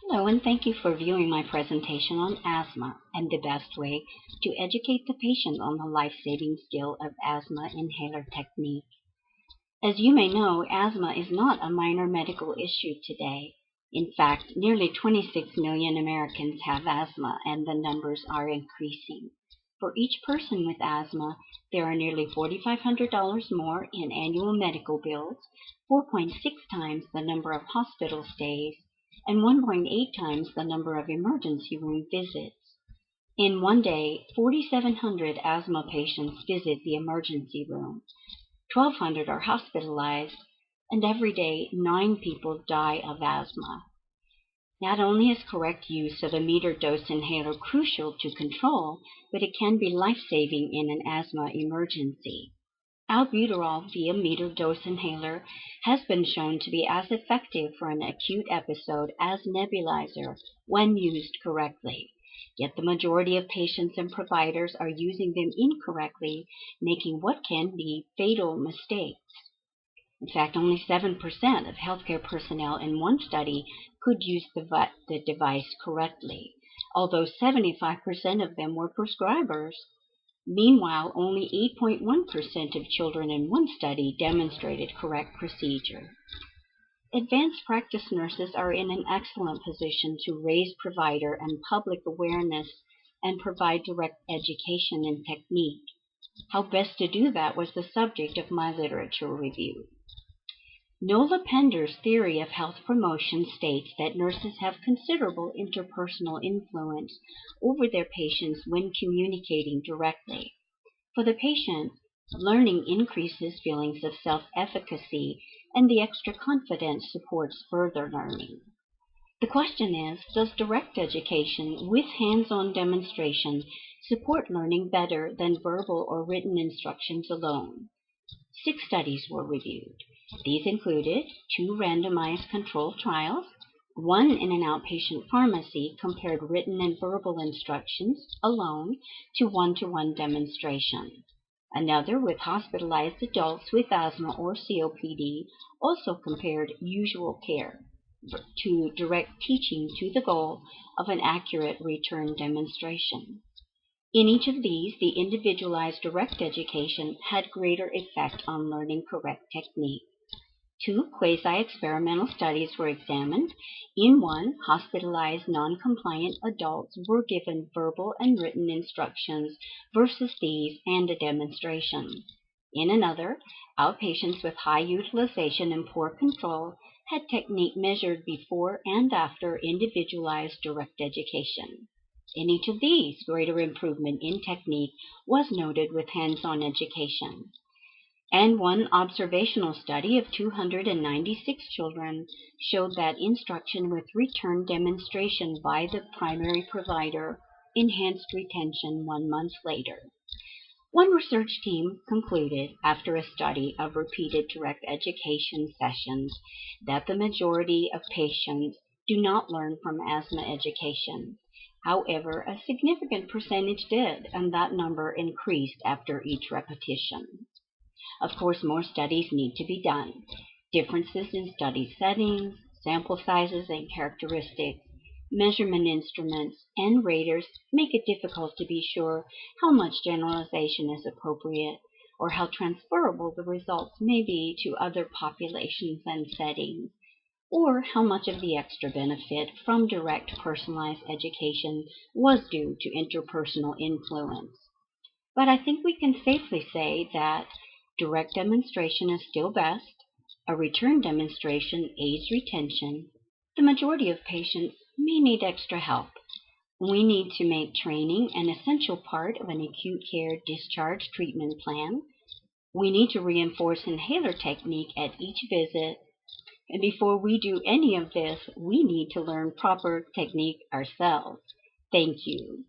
Hello, and thank you for viewing my presentation on asthma and the best way to educate the patient on the life-saving skill of asthma inhaler technique. As you may know, asthma is not a minor medical issue today. In fact, nearly 26 million Americans have asthma, and the numbers are increasing. For each person with asthma, there are nearly $4,500 more in annual medical bills, 4.6 times the number of hospital stays, and 1.8 times the number of emergency room visits. In one day, 4,700 asthma patients visit the emergency room, 1,200 are hospitalized, and every day 9 people die of asthma. Not only is correct use of a metered dose inhaler crucial to control, but it can be life-saving in an asthma emergency. Albuterol via metered dose inhaler has been shown to be as effective for an acute episode as nebulizer when used correctly. Yet the majority of patients and providers are using them incorrectly, making what can be fatal mistakes. In fact, only 7% of healthcare personnel in one study could use the device correctly, although 75% of them were prescribers. Meanwhile, only 8.1% of children in one study demonstrated correct procedure. Advanced practice nurses are in an excellent position to raise provider and public awareness and provide direct education and technique. How best to do that was the subject of my literature review. Nola Pender's theory of health promotion states that nurses have considerable interpersonal influence over their patients when communicating directly. For the patient, learning increases feelings of self-efficacy, and the extra confidence supports further learning. The question is, does direct education with hands-on demonstration support learning better than verbal or written instructions alone? 6 studies were reviewed. These included 2 randomized controlled trials, one in an outpatient pharmacy compared written and verbal instructions alone to one-to-one demonstration. Another with hospitalized adults with asthma or COPD also compared usual care to direct teaching to the goal of an accurate return demonstration. In each of these, the individualized direct education had greater effect on learning correct technique. 2 quasi-experimental studies were examined. In one, hospitalized non-compliant adults were given verbal and written instructions versus these and a demonstration. In another, outpatients with high utilization and poor control had technique measured before and after individualized direct education. In each of these, greater improvement in technique was noted with hands-on education. And one observational study of 296 children showed that instruction with return demonstration by the primary provider enhanced retention 1 month later. One research team concluded, after a study of repeated direct education sessions, that the majority of patients do not learn from asthma education. However, a significant percentage did, and that number increased after each repetition. Of course, more studies need to be done. Differences in study settings, sample sizes and characteristics, measurement instruments, and raters make it difficult to be sure how much generalization is appropriate or how transferable the results may be to other populations and settings, or how much of the extra benefit from direct personalized education was due to interpersonal influence. But I think we can safely say that direct demonstration is still best. A return demonstration aids retention. The majority of patients may need extra help. We need to make training an essential part of an acute care discharge treatment plan. We need to reinforce inhaler technique at each visit. And before we do any of this, we need to learn proper technique ourselves. Thank you.